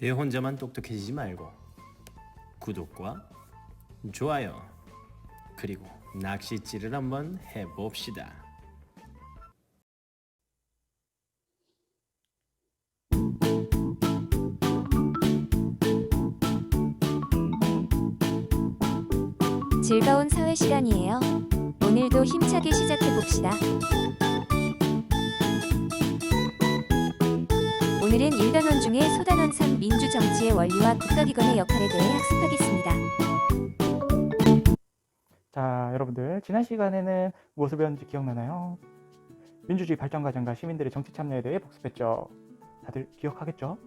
내 혼자만 똑똑해지지 말고 구독과 좋아요 그리고 낚싯질을 한번 해봅시다. 즐거운 사회 시간이에요. 오늘도 힘차게 시작해봅시다. 오늘은 1단원 중에 소단원 3 민주정치의 원리와 국가기관의 역할에 대해 학습하겠습니다. 자, 여러분들 지난 시간에는 무엇을 배웠는지 기억나나요? 민주주의 발전 과정과 시민들의 정치 참여에 대해 복습했죠. 다들 기억하겠죠?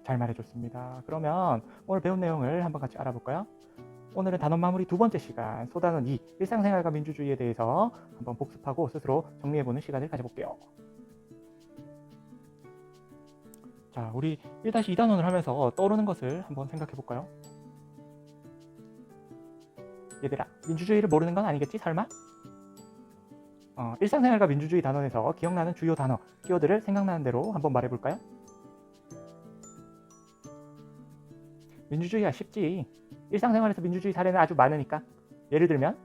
잘 말해줬습니다. 그러면 오늘 배운 내용을 한번 같이 알아볼까요? 오늘은 단원 마무리 두 번째 시간 소단원 2 일상생활과 민주주의에 대해서 한번 복습하고 스스로 정리해보는 시간을 가져볼게요. 자, 우리 1-2단원을 하면서 떠오르는 것을 한번 생각해볼까요? 얘들아, 민주주의를 모르는 건 아니겠지 설마? 일상생활과 민주주의 단원에서 기억나는 주요 단어, 키워드를 생각나는 대로 한번 말해볼까요? 민주주의야 쉽지. 일상생활에서 민주주의 사례는 아주 많으니까. 예를 들면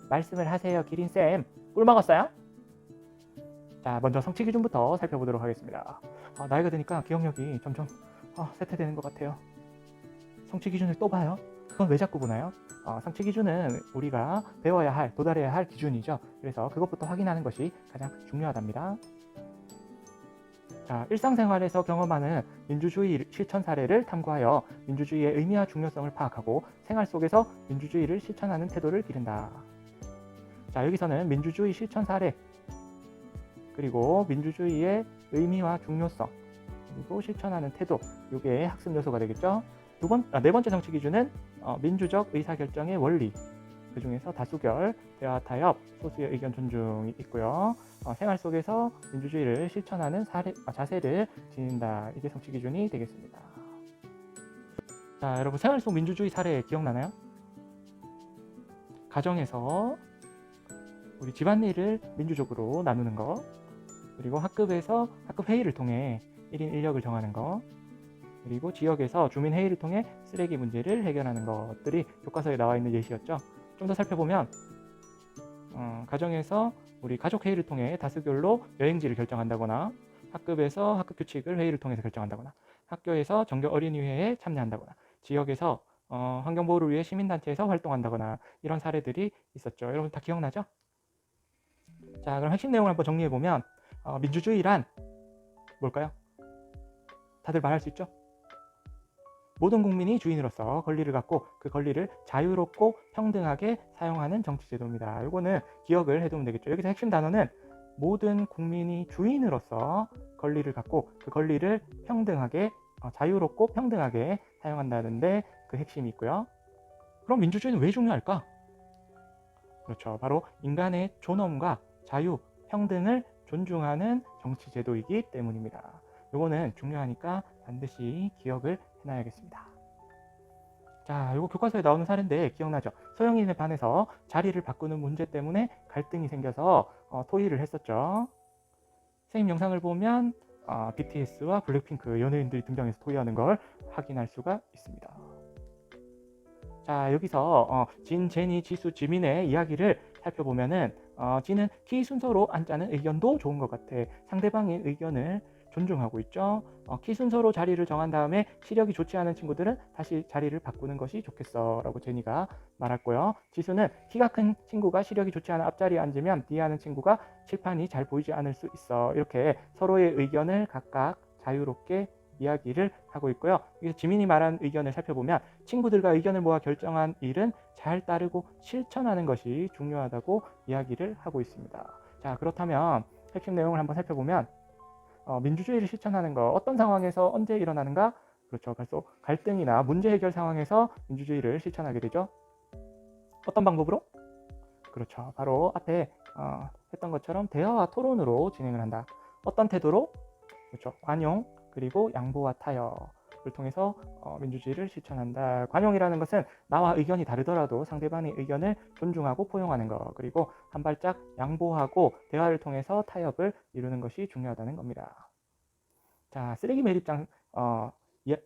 말씀을 하세요 기린쌤. 꿀 먹었어요? 자, 먼저 성취 기준부터 살펴보도록 하겠습니다. 나이가 드니까 기억력이 점점 쇠퇴되는 것 같아요. 성취 기준을 또 봐요? 그건 왜 자꾸 보나요? 성취 기준은 우리가 배워야 할, 도달해야 할 기준이죠. 그래서 그것부터 확인하는 것이 가장 중요하답니다. 자, 일상생활에서 경험하는 민주주의 실천 사례를 탐구하여 민주주의의 의미와 중요성을 파악하고 생활 속에서 민주주의를 실천하는 태도를 기른다. 자, 여기서는 민주주의 실천 사례, 그리고 민주주의의 의미와 중요성, 그리고 실천하는 태도, 이게 학습 요소가 되겠죠. 네 번째 성취 기준은 민주적 의사결정의 원리, 그 중에서 다수결, 대화 타협, 소수의 의견 존중이 있고요. 생활 속에서 민주주의를 실천하는 자세를 지닌다. 이게 성취 기준이 되겠습니다. 자, 여러분 생활 속 민주주의 사례 기억나나요? 가정에서 우리 집안일을 민주적으로 나누는 거, 그리고 학급에서 학급 회의를 통해 1인 1역을 정하는 거, 그리고 지역에서 주민회의를 통해 쓰레기 문제를 해결하는 것들이 교과서에 나와 있는 예시였죠. 좀 더 살펴보면 가정에서 우리 가족회의를 통해 다수결로 여행지를 결정한다거나, 학급에서 학급 규칙을 회의를 통해서 결정한다거나, 학교에서 정교 어린이회에 참여한다거나, 지역에서 환경보호를 위해 시민단체에서 활동한다거나, 이런 사례들이 있었죠. 여러분 다 기억나죠? 자, 그럼 핵심 내용을 한번 정리해보면 민주주의란 뭘까요? 다들 말할 수 있죠? 모든 국민이 주인으로서 권리를 갖고 그 권리를 자유롭고 평등하게 사용하는 정치제도입니다. 이거는 기억을 해두면 되겠죠. 여기서 핵심 단어는 모든 국민이 주인으로서 권리를 갖고 그 권리를 평등하게, 자유롭고 평등하게 사용한다는데 그 핵심이 있고요. 그럼 민주주의는 왜 중요할까? 그렇죠. 바로 인간의 존엄과 자유, 평등을 존중하는 정치제도이기 때문입니다. 이거는 중요하니까 반드시 기억을 해놔야겠습니다. 자, 이거 교과서에 나오는 사례인데 기억나죠? 소영인의 반에서 자리를 바꾸는 문제 때문에 갈등이 생겨서 토의를 했었죠. 선생님 영상을 보면 BTS와 블랙핑크 연예인들이 등장해서 토의하는 걸 확인할 수가 있습니다. 자, 여기서 진, 제니, 지수, 지민의 이야기를 살펴보면은 진은 키 순서로 앉자는 의견도 좋은 것 같아. 상대방의 의견을 존중하고 있죠. 키 순서로 자리를 정한 다음에 시력이 좋지 않은 친구들은 다시 자리를 바꾸는 것이 좋겠어 라고 제니가 말했고요. 지수는 키가 큰 친구가 시력이 좋지 않은 앞자리에 앉으면 뒤에 하는 친구가 칠판이 잘 보이지 않을 수 있어. 이렇게 서로의 의견을 각각 자유롭게 이야기를 하고 있고요. 여기서 지민이 말한 의견을 살펴보면 친구들과 의견을 모아 결정한 일은 잘 따르고 실천하는 것이 중요하다고 이야기를 하고 있습니다. 자, 그렇다면 핵심 내용을 한번 살펴보면 민주주의를 실천하는 거 어떤 상황에서 언제 일어나는가? 그렇죠. 그래서 갈등이나 문제 해결 상황에서 민주주의를 실천하게 되죠. 어떤 방법으로? 그렇죠. 바로 앞에 했던 것처럼 대화와 토론으로 진행을 한다. 어떤 태도로? 그렇죠. 관용, 그리고 양보와 타협. 통해서 민주주의를 실천한다. 관용이라는 것은 나와 의견이 다르더라도 상대방의 의견을 존중하고 포용하는 것, 그리고 한 발짝 양보하고 대화를 통해서 타협을 이루는 것이 중요하다는 겁니다. 자, 쓰레기 매립장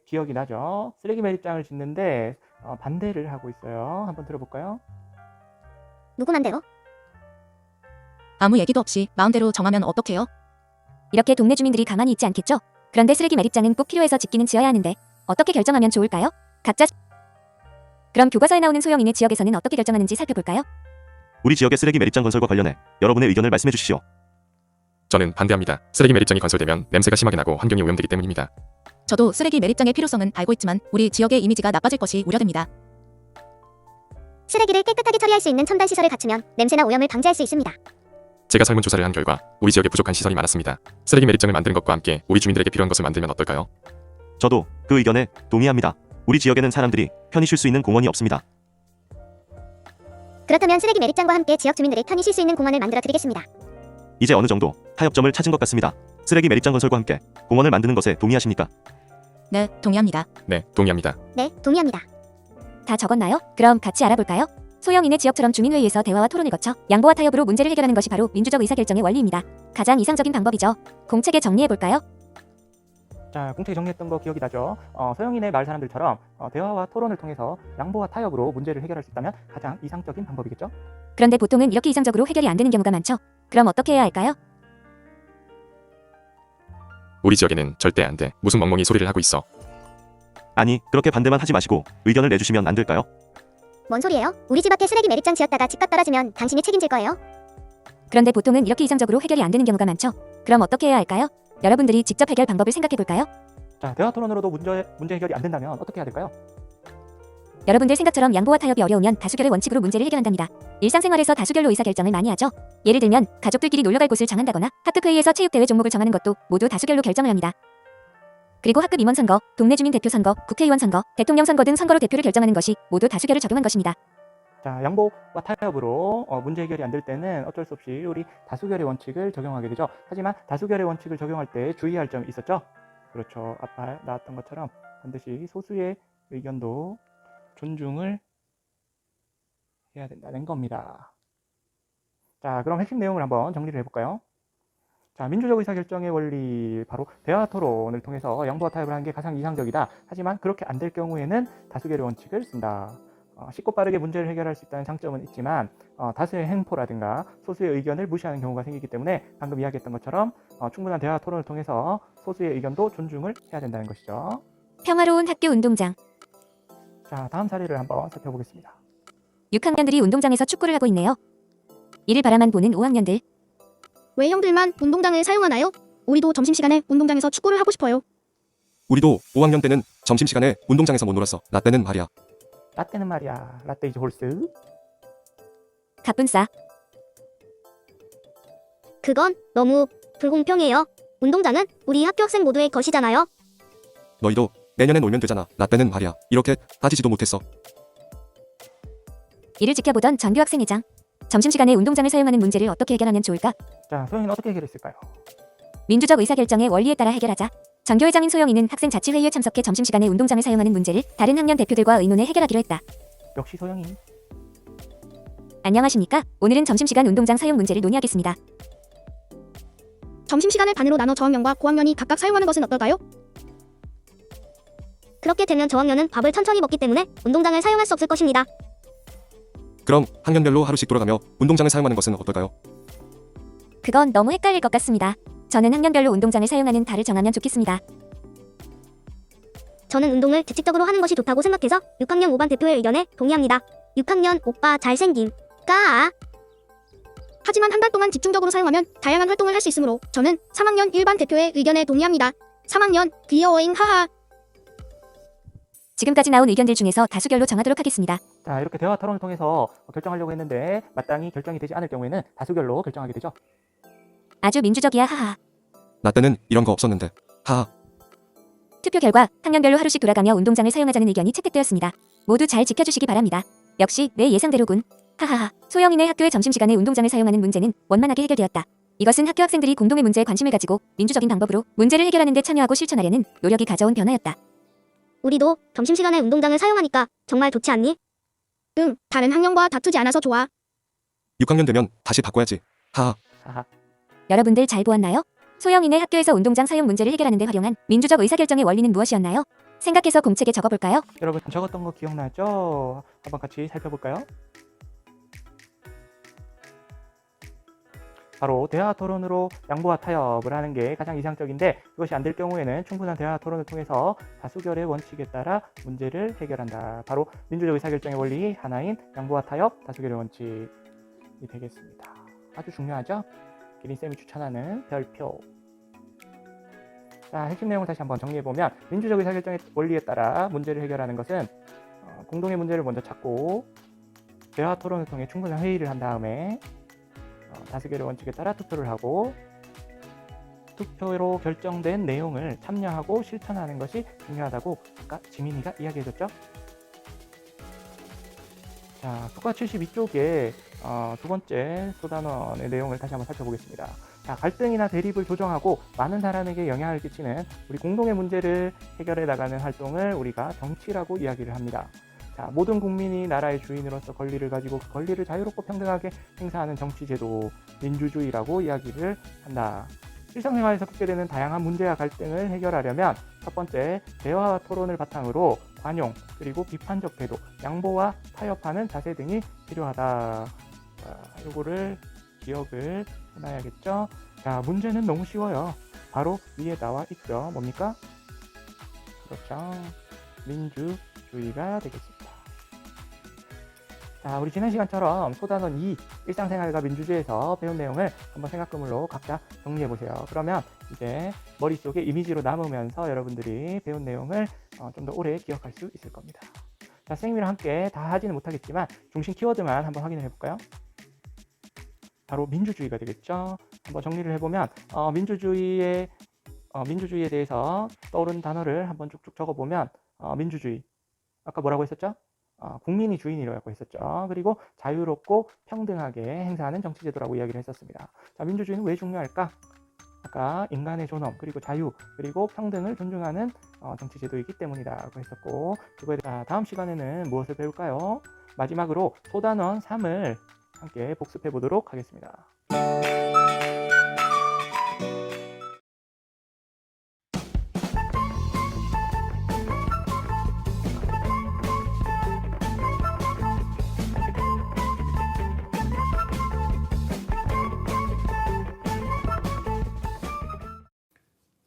기억이 나죠? 쓰레기 매립장을 짓는데 반대를 하고 있어요. 한번 들어볼까요? 누구만대로? 아무 얘기도 없이 마음대로 정하면 어떡해요? 이렇게 동네 주민들이 가만히 있지 않겠죠? 그런데 쓰레기 매립장은 꼭 필요해서 짓기는 지어야 하는데 어떻게 결정하면 좋을까요? 각자 그럼 교과서에 나오는 소형인의 지역에서는 어떻게 결정하는지 살펴볼까요? 우리 지역의 쓰레기 매립장 건설과 관련해 여러분의 의견을 말씀해 주시오. 저는 반대합니다. 쓰레기 매립장이 건설되면 냄새가 심하게 나고 환경이 오염되기 때문입니다. 저도 쓰레기 매립장의 필요성은 알고 있지만 우리 지역의 이미지가 나빠질 것이 우려됩니다. 쓰레기를 깨끗하게 처리할 수 있는 첨단 시설을 갖추면 냄새나 오염을 방지할 수 있습니다. 제가 설문조사를 한 결과 우리 지역에 부족한 시설이 많았습니다. 쓰레기 매립장을 만드는 것과 함께 우리 주민들에게 필요한 것을 만들면 어떨까요? 저도 그 의견에 동의합니다. 우리 지역에는 사람들이 편히 쉴 수 있는 공원이 없습니다. 그렇다면 쓰레기 매립장과 함께 지역 주민들이 편히 쉴 수 있는 공원을 만들어 드리겠습니다. 이제 어느 정도 타협점을 찾은 것 같습니다. 쓰레기 매립장 건설과 함께 공원을 만드는 것에 동의하십니까? 네, 동의합니다. 네, 동의합니다. 네, 동의합니다. 다 적었나요? 그럼 같이 알아볼까요? 소형인의 지역처럼 주민회의에서 대화와 토론을 거쳐 양보와 타협으로 문제를 해결하는 것이 바로 민주적 의사결정의 원리입니다. 가장 이상적인 방법이죠. 공책에 정리해볼까요? 자, 공책에 정리했던 거 기억이 나죠? 소형인의 마을 사람들처럼 대화와 토론을 통해서 양보와 타협으로 문제를 해결할 수 있다면 가장 이상적인 방법이겠죠? 그런데 보통은 이렇게 이상적으로 해결이 안 되는 경우가 많죠. 그럼 어떻게 해야 할까요? 우리 지역에는 절대 안 돼. 무슨 멍멍이 소리를 하고 있어. 아니, 그렇게 반대만 하지 마시고 의견을 내주시면 안 될까요? 뭔 소리예요? 우리 집 앞에 쓰레기 매립장 지었다가 집값 떨어지면 당신이 책임질 거예요? 그런데 보통은 이렇게 이상적으로 해결이 안 되는 경우가 많죠. 그럼 어떻게 해야 할까요? 여러분들이 직접 해결 방법을 생각해볼까요? 자, 대화 토론으로도 문제 해결이 안 된다면 어떻게 해야 될까요? 여러분들 생각처럼 양보와 타협이 어려우면 다수결의 원칙으로 문제를 해결한답니다. 일상생활에서 다수결로 의사결정을 많이 하죠. 예를 들면 가족들끼리 놀러갈 곳을 정한다거나 학급회의에서 체육대회 종목을 정하는 것도 모두 다수결로 결정을 합니다. 그리고 학급 임원 선거, 동네 주민 대표 선거, 국회의원 선거, 대통령 선거 등 선거로 대표를 결정하는 것이 모두 다수결을 적용한 것입니다. 자, 양보와 타협으로 문제 해결이 안 될 때는 어쩔 수 없이 우리 다수결의 원칙을 적용하게 되죠. 하지만 다수결의 원칙을 적용할 때 주의할 점이 있었죠. 그렇죠. 아까 나왔던 것처럼 반드시 소수의 의견도 존중을 해야 된다는 겁니다. 자, 그럼 핵심 내용을 한번 정리를 해볼까요? 자, 민주적 의사결정의 원리, 바로 대화 토론을 통해서 양보와 타협을 하는 게 가장 이상적이다. 하지만 그렇게 안 될 경우에는 다수결의 원칙을 쓴다. 쉽고 빠르게 문제를 해결할 수 있다는 장점은 있지만 다수의 횡포라든가 소수의 의견을 무시하는 경우가 생기기 때문에 방금 이야기했던 것처럼 충분한 대화 토론을 통해서 소수의 의견도 존중을 해야 된다는 것이죠. 평화로운 학교 운동장. 자, 다음 사례를 한번 살펴보겠습니다. 6학년들이 운동장에서 축구를 하고 있네요. 이를 바라만 보는 5학년들. 왜 형들만 운동장을 사용하나요? 우리도 점심시간에 운동장에서 축구를 하고 싶어요. 우리도 5학년 때는 점심시간에 운동장에서 못 놀았어. 나 때는 말이야. 라떼는 말이야. 라떼 이즈 홀스. 갑분싸. 그건 너무 불공평해요. 운동장은 우리 학교 학생 모두의 것이잖아요. 너희도 내년에 놀면 되잖아. 나 때는 말이야. 이렇게 따지지도 못했어. 이를 지켜보던 전교 학생회장. 점심시간에 운동장을 사용하는 문제를 어떻게 해결하면 좋을까? 자, 소영이는 어떻게 해결했을까요? 민주적 의사결정의 원리에 따라 해결하자. 전교회장인 소영이는 학생 자치회의에 참석해 점심시간에 운동장을 사용하는 문제를 다른 학년 대표들과 의논해 해결하기로 했다. 역시 소영이. 안녕하십니까? 오늘은 점심시간 운동장 사용 문제를 논의하겠습니다. 점심시간을 반으로 나눠 저학년과 고학년이 각각 사용하는 것은 어떨까요? 그렇게 되면 저학년은 밥을 천천히 먹기 때문에 운동장을 사용할 수 없을 것입니다. 그럼 학년별로 하루씩 돌아가며 운동장을 사용하는 것은 어떨까요? 그건 너무 헷갈릴 것 같습니다. 저는 학년별로 운동장을 사용하는 달을 정하면 좋겠습니다. 저는 운동을 규칙적으로 하는 것이 좋다고 생각해서 6학년 5반 대표의 의견에 동의합니다. 6학년 오빠 잘생김. 까. 하지만 한 달 동안 집중적으로 사용하면 다양한 활동을 할 수 있으므로 저는 3학년 1반 대표의 의견에 동의합니다. 3학년 귀여워잉 하하. 지금까지 나온 의견들 중에서 다수결로 정하도록 하겠습니다. 자, 이렇게 대화 토론을 통해서 결정하려고 했는데 마땅히 결정이 되지 않을 경우에는 다수결로 결정하게 되죠. 아주 민주적이야 하하. 나 때는 이런 거 없었는데. 하하. 투표 결과 학년별로 하루씩 돌아가며 운동장을 사용하자는 의견이 채택되었습니다. 모두 잘 지켜주시기 바랍니다. 역시 내 예상대로군. 하하하. 소영이네 학교의 점심시간에 운동장을 사용하는 문제는 원만하게 해결되었다. 이것은 학교 학생들이 공동의 문제에 관심을 가지고 민주적인 방법으로 문제를 해결하는 데 참여하고 실천하려는 노력이 가져온 변화였다. 우리도 점심시간에 운동장을 사용하니까 정말 좋지 않니? 응, 다른 학년과 다투지 않아서 좋아. 6학년 되면 다시 바꿔야지. 하하. 하하. 여러분들 잘 보았나요? 소영이네 학교에서 운동장 사용 문제를 해결하는 데 활용한 민주적 의사결정의 원리는 무엇이었나요? 생각해서 공책에 적어볼까요? 여러분 적었던 거 기억나죠? 한번 같이 살펴볼까요? 바로 대화 토론으로 양보와 타협을 하는 게 가장 이상적인데, 그것이 안 될 경우에는 충분한 대화 토론을 통해서 다수결의 원칙에 따라 문제를 해결한다. 바로 민주적 의사결정의 원리 하나인 양보와 타협, 다수결의 원칙이 되겠습니다. 아주 중요하죠? 기린쌤이 추천하는 별표. 자, 핵심 내용을 다시 한번 정리해보면, 민주적 의사결정의 원리에 따라 문제를 해결하는 것은 공동의 문제를 먼저 찾고 대화 토론을 통해 충분한 회의를 한 다음에 다수결의 원칙에 따라 투표를 하고, 투표로 결정된 내용을 참여하고 실천하는 것이 중요하다고 아까 지민이가 이야기해줬죠. 자, 국가 72쪽에 두 번째 소단원의 내용을 다시 한번 살펴보겠습니다. 자, 갈등이나 대립을 조정하고 많은 사람에게 영향을 끼치는 우리 공동의 문제를 해결해 나가는 활동을 우리가 정치라고 이야기를 합니다. 자, 모든 국민이 나라의 주인으로서 권리를 가지고 그 권리를 자유롭고 평등하게 행사하는 정치제도, 민주주의라고 이야기를 한다. 일상생활에서 겪게 되는 다양한 문제와 갈등을 해결하려면 첫 번째, 대화와 토론을 바탕으로 관용, 그리고 비판적 태도, 양보와 타협하는 자세 등이 필요하다. 자, 요거를 기억을 해놔야겠죠. 자, 문제는 너무 쉬워요. 바로 위에 나와 있죠. 뭡니까? 그렇죠. 민주주의가 되겠습니다. 자, 우리 지난 시간처럼 소단원 2 일상생활과 민주주의에서 배운 내용을 한번 생각그물로 각자 정리해보세요. 그러면 이제 머릿속에 이미지로 남으면서 여러분들이 배운 내용을 좀 더 오래 기억할 수 있을 겁니다. 자, 선생님이랑 함께 다 하지는 못하겠지만 중심 키워드만 한번 확인을 해볼까요? 바로 민주주의가 되겠죠. 한번 정리를 해보면 민주주의에 대해서 떠오른 단어를 한번 쭉쭉 적어보면 민주주의, 아까 뭐라고 했었죠? 국민이 주인이라고 했었죠. 그리고 자유롭고 평등하게 행사하는 정치제도라고 이야기를 했었습니다. 자, 민주주의는 왜 중요할까? 아까 인간의 존엄, 그리고 자유, 그리고 평등을 존중하는 정치제도이기 때문이라고 했었고, 그거에 다음 시간에는 무엇을 배울까요? 마지막으로 소단원 3을 함께 복습해 보도록 하겠습니다.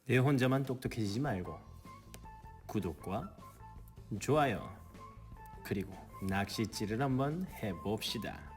내 혼자만 똑똑해지지 말고 구독과 좋아요, 그리고 낚싯질을 한번 해봅시다.